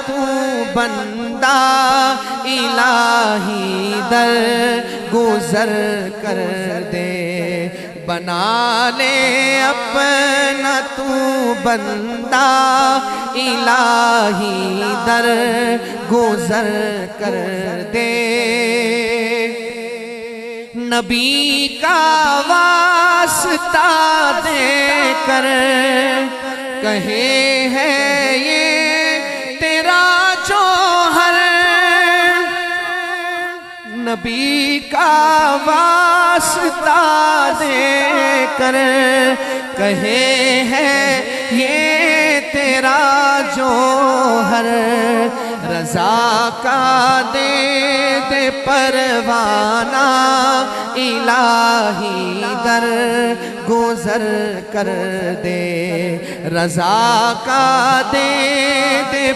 تو بندہ الہی در گزر کر دے، بنا لے اپنا تو بندہ الہی در گزر کر دے۔ نبی کا واسطہ دے کر کہے ہے یہ تیرا جوہر، نبی کا واسطہ دے کر کہے ہے یہ تیرا جوہر، رضا کا دے دے پروانہ الہی در گزر کر دے، رضا کا دے دے